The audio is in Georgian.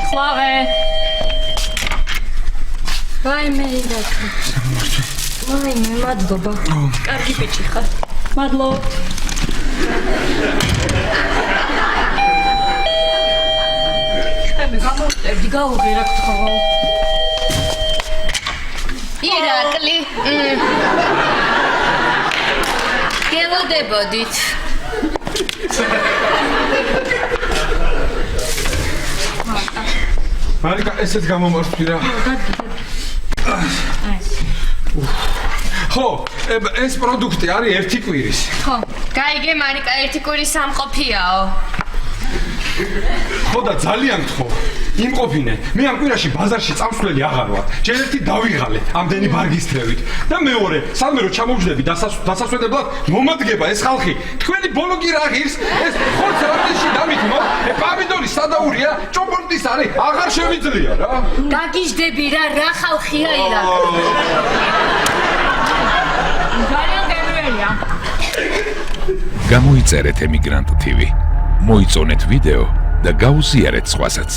ხლავე. ვაიმე ირაკი. ვაიმე, მადლობა. კარგი ბიჭი ხარ. მადლობთ. მე გამოვწერდი, გავუღე რა გთხოვ. ირაკლი. გელოდებოდით. მარიკა, ესეც გამომართვი რა. ხო, ეს პროდუქტი არის ერთი კვირის. ხო, გაიგე მარიკა, ერთი კვირის სამყოფიაო. ხო და ძალიან გთხოვ, იმყოფინე. მე ამ კვირაში ბაზარში წამსვლელი აღარ ვარ. ჯერ ერთი დავიღალე ამდენი ბარგისტრევით და მეორე, სადმე რომ ჩამოვждები დასასვენებლად მომადგება ეს ხალხი. თქვენი ბოლო კი რა ღირს? ეს ხორცს რამდენში დამითმო? პამიდორი სადაურია, ჭობორტის არის, აღარ შევიძლია რა. გაგიჟდები რა ხალხია ირაკლი. ძალიან გემრიელია. გამოიწერეთ ემიგრანტ TV. მოიწონეთ ვიდეო და გაუზიარეთ სხვასაც.